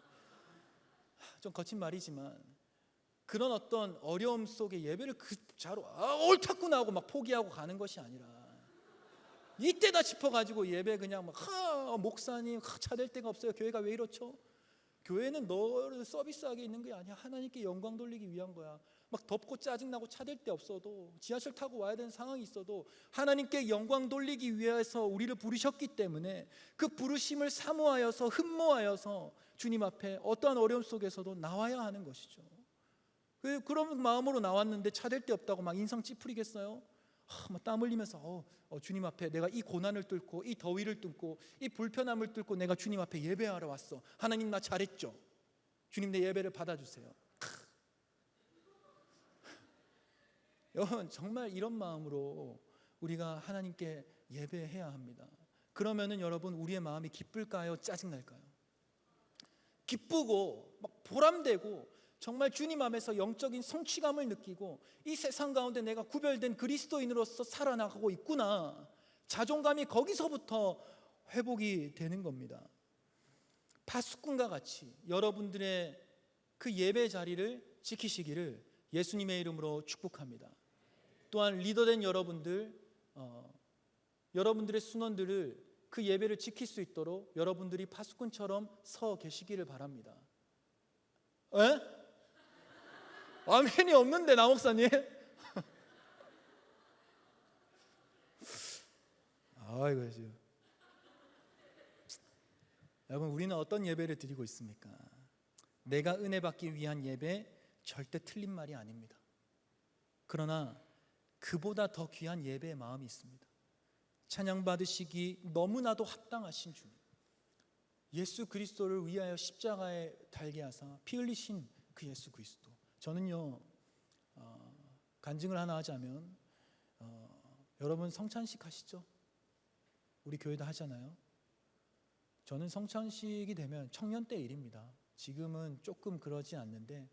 좀 거친 말이지만 그런 어떤 어려움 속에 예배를 자로 옳다구나 하고 포기하고 가는 것이 아니라, 이때다 싶어가지고 예배 그냥 목사님 차 댈 데가 없어요. 교회가 왜 이렇죠? 교회는 너를 서비스하게 있는 게 아니야. 하나님께 영광 돌리기 위한 거야. 덥고 짜증나고 차 댈 데 없어도, 지하철 타고 와야 되는 상황이 있어도 하나님께 영광 돌리기 위해서 우리를 부르셨기 때문에 그 부르심을 사모하여서 흠모하여서 주님 앞에 어떠한 어려움 속에서도 나와야 하는 것이죠. 그런 마음으로 나왔는데 차 댈 데 없다고 인상 찌푸리겠어요? 땀 흘리면서 주님 앞에 내가 이 고난을 뚫고 이 더위를 뚫고 이 불편함을 뚫고 내가 주님 앞에 예배하러 왔어. 하나님 나 잘했죠? 주님 내 예배를 받아주세요. 여러분, 정말 이런 마음으로 우리가 하나님께 예배해야 합니다. 그러면은 여러분, 우리의 마음이 기쁠까요? 짜증날까요? 기쁘고 막 보람되고 정말 주님 앞에서 영적인 성취감을 느끼고 이 세상 가운데 내가 구별된 그리스도인으로서 살아나가고 있구나, 자존감이 거기서부터 회복이 되는 겁니다. 파수꾼과 같이 여러분들의 그 예배 자리를 지키시기를 예수님의 이름으로 축복합니다. 또한 리더된 여러분들, 여러분들의 순원들을 그 예배를 지킬 수 있도록 여러분들이 파수꾼처럼 서 계시기를 바랍니다. 에? 아멘이 없는데 나 목사님? 아이고 지금 여러분, 우리는 어떤 예배를 드리고 있습니까? 내가 은혜 받기 위한 예배, 절대 틀린 말이 아닙니다. 그러나 그보다 더 귀한 예배의 마음이 있습니다. 찬양 받으시기 너무나도 합당하신 주님, 예수 그리스도를 위하여 십자가에 달게 하사 피 흘리신 그 예수 그리스도. 저는요, 간증을 하나 하자면, 여러분 성찬식 하시죠? 우리 교회도 하잖아요. 저는 성찬식이 되면 청년 때 일입니다. 지금은 조금 그러지 않는데,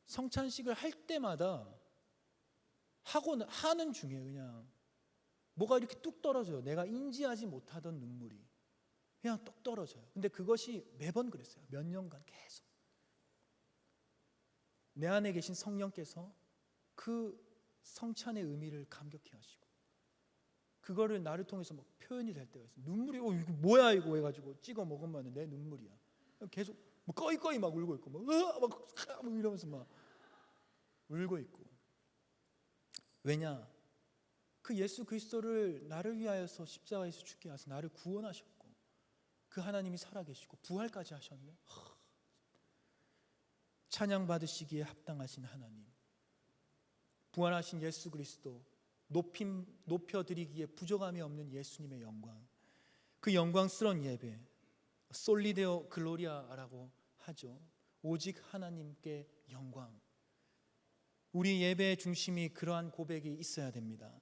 성찬식을 할 때마다 하는 중에 그냥 뭐가 이렇게 뚝 떨어져요. 내가 인지하지 못하던 눈물이 그냥 뚝 떨어져요. 근데 그것이 매번 그랬어요. 몇 년간 계속. 내 안에 계신 성령께서 그 성찬의 의미를 감격해 하시고, 그거를 나를 통해서 막 표현이 될 때가 있어요. 눈물이 이거 뭐야 이거 해가지고 찍어 먹으면 내 눈물이야. 계속 뭐 꺼이꺼이 막 울고 있고 막 이러면서 막 울고 있고. 왜냐? 그 예수 그리스도를 나를 위하여서 십자가에서 죽게 하셔서 나를 구원하셨고, 그 하나님이 살아계시고 부활까지 하셨네. 찬양 받으시기에 합당하신 하나님, 부활하신 예수 그리스도, 높여드리기에 부족함이 없는 예수님의 영광, 그 영광스러운 예배, 솔리데오 글로리아라고 하죠. 오직 하나님께 영광. 우리 예배의 중심이 그러한 고백이 있어야 됩니다.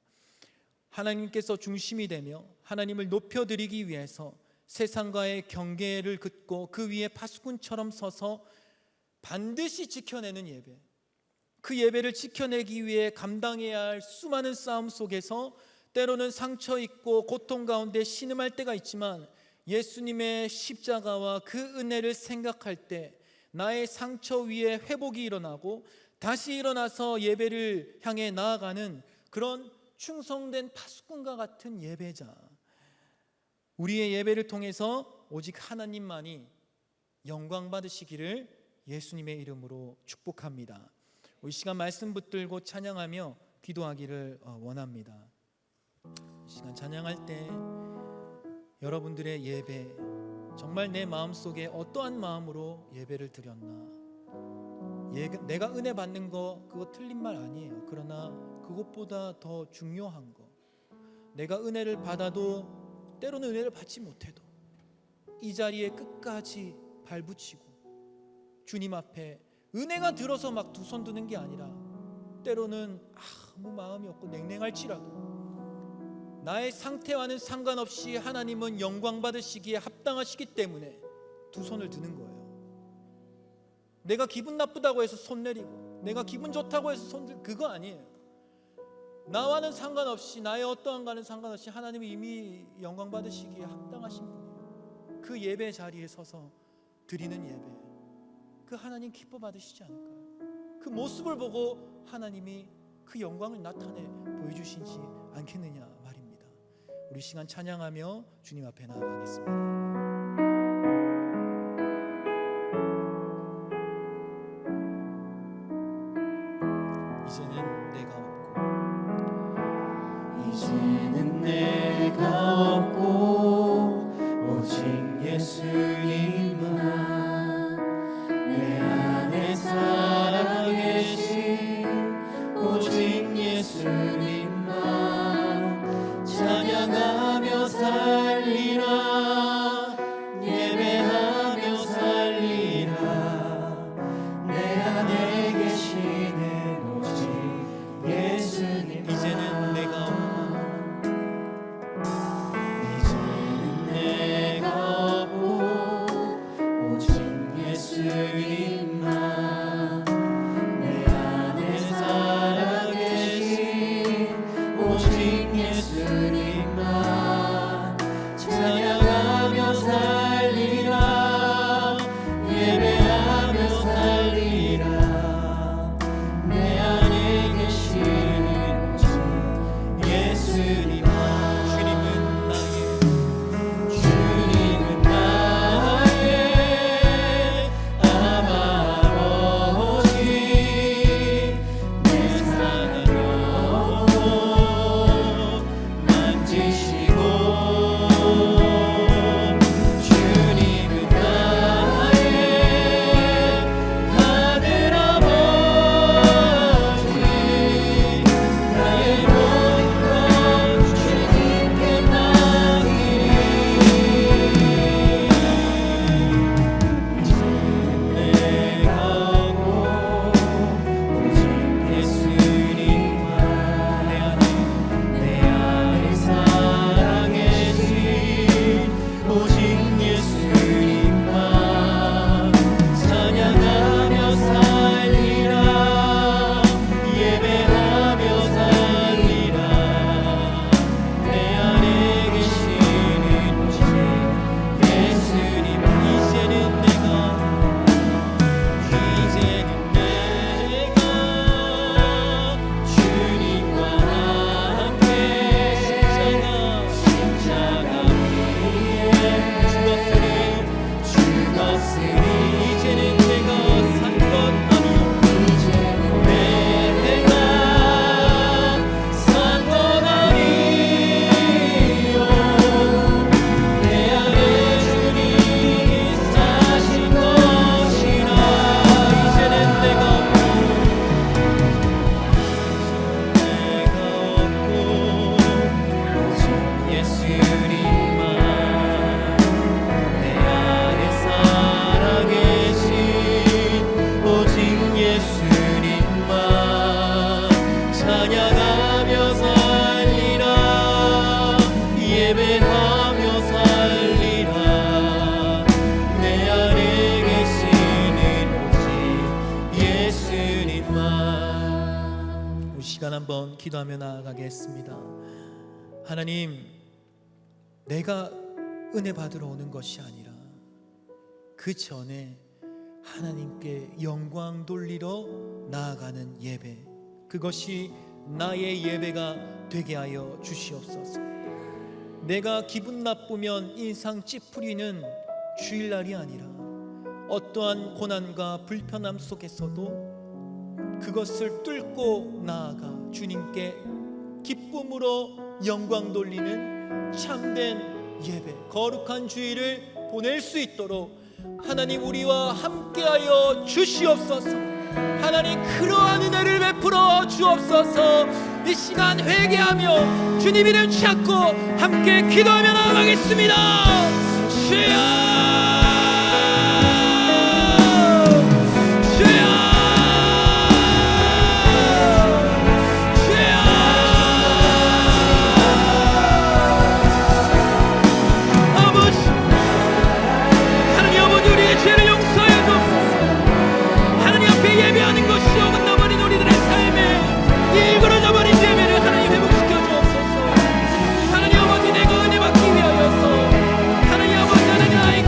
하나님께서 중심이 되며 하나님을 높여드리기 위해서 세상과의 경계를 긋고 그 위에 파수꾼처럼 서서 반드시 지켜내는 예배, 그 예배를 지켜내기 위해 감당해야 할 수많은 싸움 속에서 때로는 상처 있고 고통 가운데 신음할 때가 있지만, 예수님의 십자가와 그 은혜를 생각할 때 나의 상처 위에 회복이 일어나고 다시 일어나서 예배를 향해 나아가는 그런 충성된 파수꾼과 같은 예배자, 우리의 예배를 통해서 오직 하나님만이 영광 받으시기를 예수님의 이름으로 축복합니다. 이 시간 말씀 붙들고 찬양하며 기도하기를 원합니다. 이 시간 찬양할 때 여러분들의 예배, 정말 내 마음속에 어떠한 마음으로 예배를 드렸나? 내가 은혜 받는 거 그거 틀린 말 아니에요. 그러나 그것보다 더 중요한 거, 내가 은혜를 받아도 때로는 은혜를 받지 못해도 이 자리에 끝까지 발붙이고 주님 앞에 은혜가 들어서 막 두 손 드는 게 아니라, 때로는 아무 마음이 없고 냉랭할지라도 나의 상태와는 상관없이 하나님은 영광 받으시기에 합당하시기 때문에 두 손을 드는 거예요. 내가 기분 나쁘다고 해서 손 내리고, 내가 기분 좋다고 해서 손 들, 그거 아니에요. 나와는 상관없이, 나의 어떠한가는 상관없이 하나님이 이미 영광 받으시기에 합당하신 분이에요. 그 예배 자리에 서서 드리는 예배, 그 하나님 기뻐 받으시지 않을까요? 그 모습을 보고 하나님이 그 영광을 나타내 보여주시지 않겠느냐 말입니다. 우리 시간 찬양하며 주님 앞에 나아가겠습니다. 이제는 내가 없고 오직 예수님만 내 안에 살아계신 오직 예수님만 찬양하며 살리라, 예배하며 살리라. 내 안에 계시는 오직 예수님. 이제는 내가 이제는 내가 없고 예수님만 찬양하며 살리라 예배하며 살리라 내 안에 계시는 오직 예수님만 주님은 나의 아마 아버지 내 사랑 영혼 만지시고 주님은 나의 하늘 아버지 나의 모든 것 주님께 맡기리 내가 없고 오직 예수님만 내 안에 살아계신 오직 예수님만 찬양하며 살리라 예배하며 살리라 내 안에 계시는 오직 예수님 이제는 내가 주님과 함께 십자가 위에 죽었으니 이제는 내가 산 것 아니요 이제는 내가 산 것 아니요 내 안에 주님이 사신 것이라 이제는 내가 없고 오직 예수님만 내 안에 살아계신 오직 예수님만 찬양하며 살리라 예배하며 살리라 내 안에 계시는 오직 예수님만 우리 시간 한번 기도하며 나아가겠습니다. 하나님, 내가 은혜 받으러 오는 것이 아니라 그 전에 하나님께 영광 돌리러 나아가는 예배, 그것이 나의 예배가 되게 하여 주시옵소서. 내가 기분 나쁘면 인상 찌푸리는 주일날이 아니라 어떠한 고난과 불편함 속에서도 그것을 뚫고 나아가 주님께 기쁨으로 영광 돌리는 참된 예배, 거룩한 주일을 보낼 수 있도록 하나님 우리와 함께하여 주시옵소서. 하나님 그러한 은혜를 베풀어 주옵소서. 이 시간 회개하며 주님 이름 찾고 함께 기도하며 나아가겠습니다. 주여 하나님 아버지 내가 은혜 받기 위하여서 하나님 아버지 하나님 나의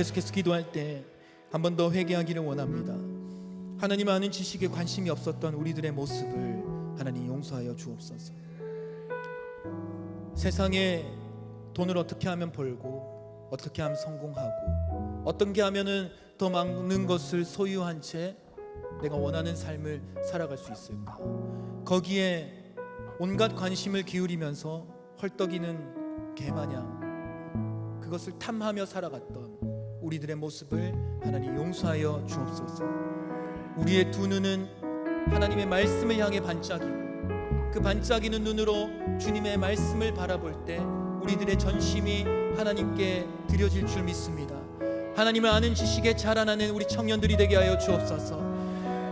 계속해서 기도할 때 한 번 더 회개하기를 원합니다. 하나님 아는 지식에 관심이 없었던 우리들의 모습을 하나님 용서하여 주옵소서. 세상에 돈을 어떻게 하면 벌고 어떻게 하면 성공하고 어떻게 하면은 더 많은 것을 소유한 채 내가 원하는 삶을 살아갈 수 있을까? 거기에 온갖 관심을 기울이면서 헐떡이는 개마냥 그것을 탐하며 살아갔던 우리들의 모습을 하나님 용서하여 주옵소서. 우리의 두 눈은 하나님의 말씀을 향해 반짝이고 그 반짝이는 눈으로 주님의 말씀을 바라볼 때 우리들의 전심이 하나님께 드려질 줄 믿습니다. 하나님을 아는 지식에 자라나는 우리 청년들이 되게 하여 주옵소서.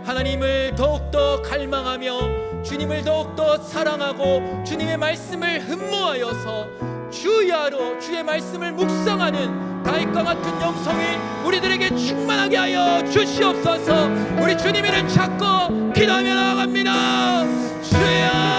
하나님을 더욱더 갈망하며 주님을 더욱더 사랑하고 주님의 말씀을 흠모하여서 주야로 주의 말씀을 묵상하는 다윗과 같은 영성이 우리들에게 충만하게 하여 주시옵소서. 우리 주님 이름 찾고 기도하며 나아갑니다. 주여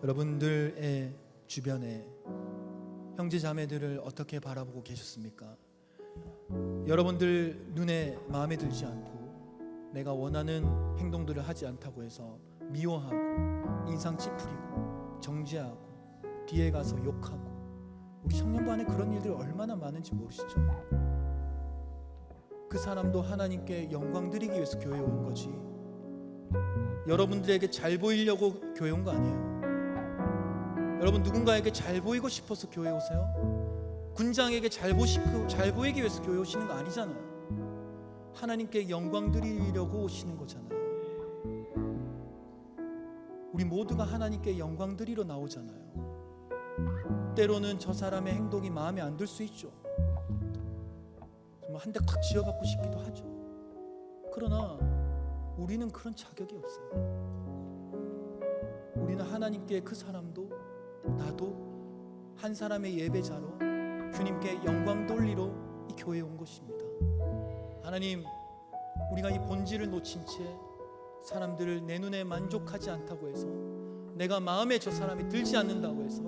여러분들의 주변에 형제 자매들을 어떻게 바라보고 계셨습니까? 여러분들 눈에 마음에 들지 않고 내가 원하는 행동들을 하지 않다고 해서 미워하고 인상 찌푸리고 정죄하고 뒤에 가서 욕하고 우리 청년부 안에 그런 일들이 얼마나 많은지 모르시죠? 그 사람도 하나님께 영광 드리기 위해서 교회에 온 거지, 여러분들에게 잘 보이려고 교회 온 거 아니에요. 여러분 누군가에게 잘 보이고 싶어서 교회 오세요? 군장에게 잘 보이기 위해서 교회 오시는 거 아니잖아요. 하나님께 영광 드리려고 오시는 거잖아요. 우리 모두가 하나님께 영광 드리러 나오잖아요. 때로는 저 사람의 행동이 마음에 안 들 수 있죠. 한 대 콱 쥐어받고 싶기도 하죠. 그러나 우리는 그런 자격이 없어요. 우리는 하나님께 그 사람도 나도 한 사람의 예배자로 주님께 영광 돌리러 이 교회에 온 것입니다. 하나님, 우리가 이 본질을 놓친 채 사람들을 내 눈에 만족하지 않다고 해서, 내가 마음에 저 사람이 들지 않는다고 해서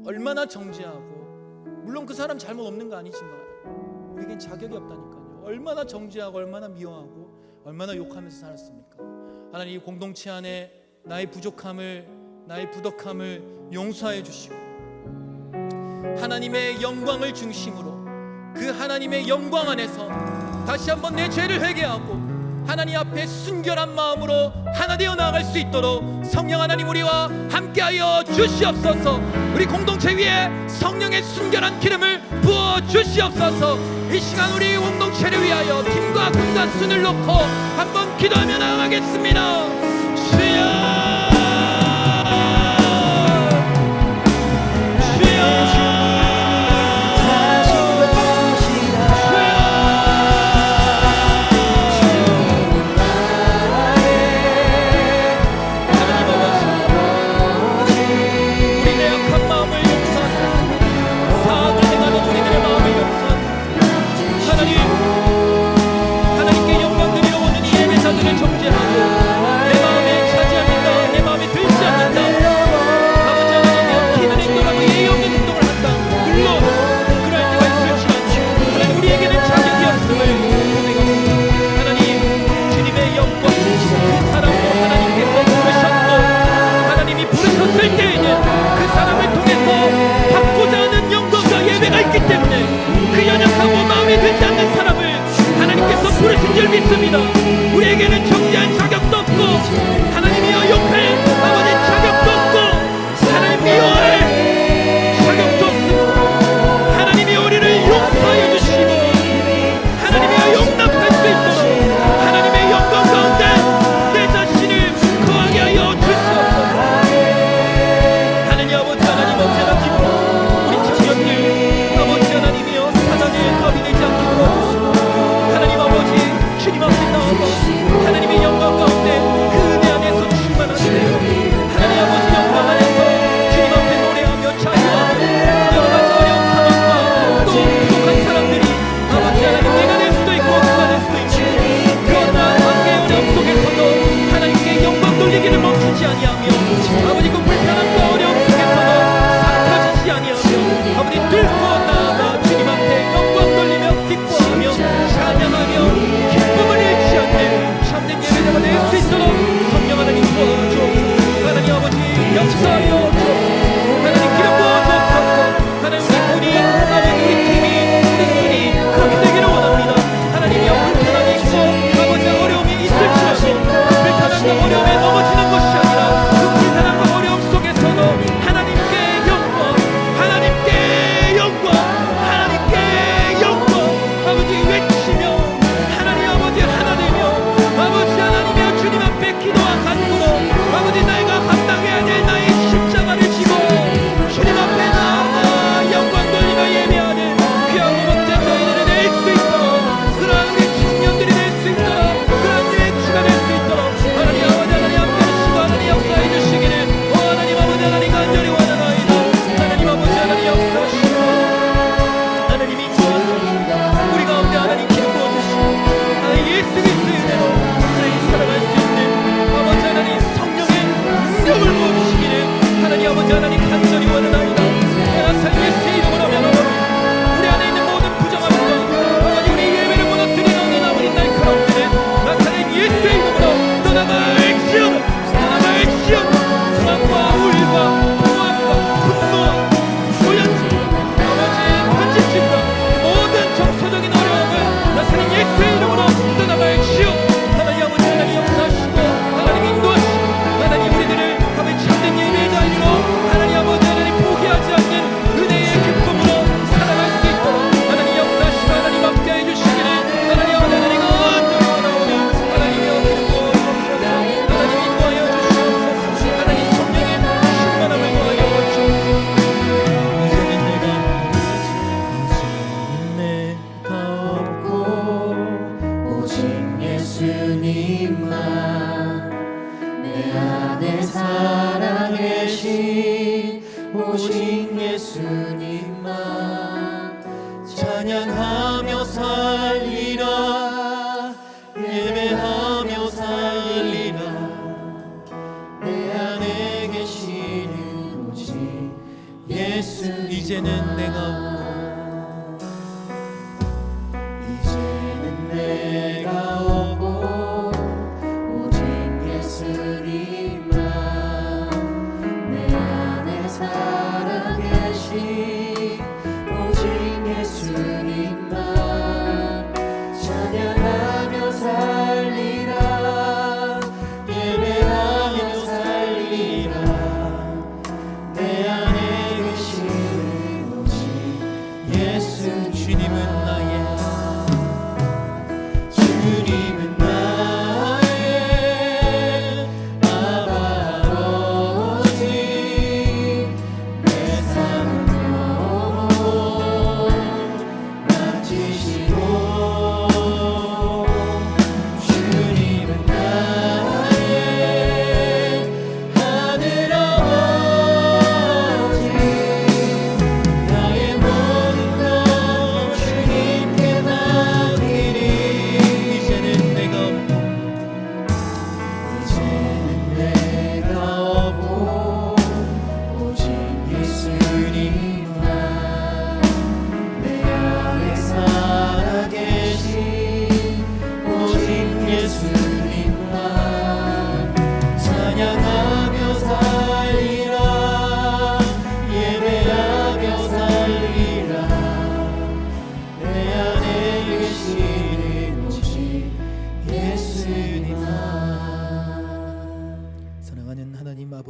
얼마나 정죄하고, 물론 그 사람 잘못 없는 거 아니지만 우리에겐 자격이 없다니까요. 얼마나 정죄하고 얼마나 미워하고 얼마나 욕하면서 살았습니까? 하나님, 이 공동체 안에 나의 부족함을, 나의 부덕함을 용서해 주시고 하나님의 영광을 중심으로 그 하나님의 영광 안에서 다시 한번 내 죄를 회개하고 하나님 앞에 순결한 마음으로 하나 되어 나아갈 수 있도록 성령 하나님 우리와 함께하여 주시옵소서. 우리 공동체 위에 성령의 순결한 기름을 부어 주시옵소서. 이 시간 우리 공동체를 위하여 팀과 금과 순을 놓고 한번 기도하며 나아가겠습니다. 주여, 부르신 줄 믿습니다. 우리에게는 정죄한 자격도 없고 하나님이여 욕할 아버지 자격도 없고 하나님 미워할 자격도 없습니다. 하나님이 우리를 용서하여 주시고 하나님이여 용납할 수 있도록 하나님의 영광 가운데 내 자신을 거하게 하여 주시옵소서. 하나님 아버지, 하나님 언제나 기뻐 우리 청년들 아버지 하나님이여 사단의 겁이 되지 않게 도와주시고 하나님 아버지 주님 앞에 나아가 하나님의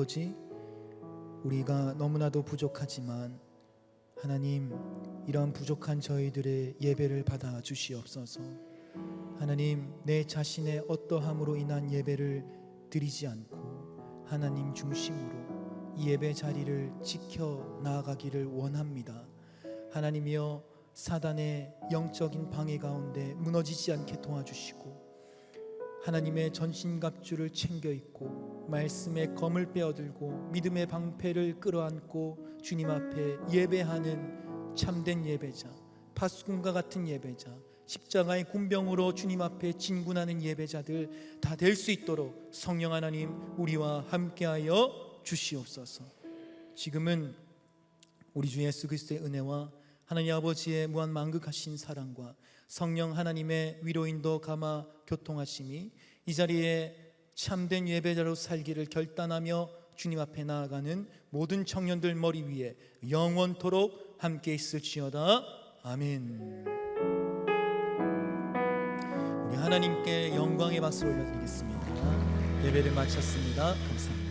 아버지, 우리가 너무나도 부족하지만 하나님, 이러한 부족한 저희들의 예배를 받아 주시옵소서. 하나님, 내 자신의 어떠함으로 인한 예배를 드리지 않고 하나님 중심으로 이 예배 자리를 지켜 나아가기를 원합니다. 하나님이여, 사단의 영적인 방해 가운데 무너지지 않게 도와주시고 하나님의 전신갑주를 챙겨 입고 말씀의 검을 빼어들고 믿음의 방패를 끌어안고 주님 앞에 예배하는 참된 예배자, 파수꾼과 같은 예배자, 십자가의 군병으로 주님 앞에 진군하는 예배자들 다 될 수 있도록 성령 하나님 우리와 함께하여 주시옵소서. 지금은 우리 주 예수 그리스도의 은혜와 하나님 아버지의 무한 만극하신 사랑과 성령 하나님의 위로인도 감화 교통하심이 이 자리에 참된 예배자로 살기를 결단하며 주님 앞에 나아가는 모든 청년들 머리 위에 영원토록 함께 있을지어다. 아멘. 우리 하나님께 영광의 박수를 올려드리겠습니다. 예배를 마쳤습니다. 감사합니다.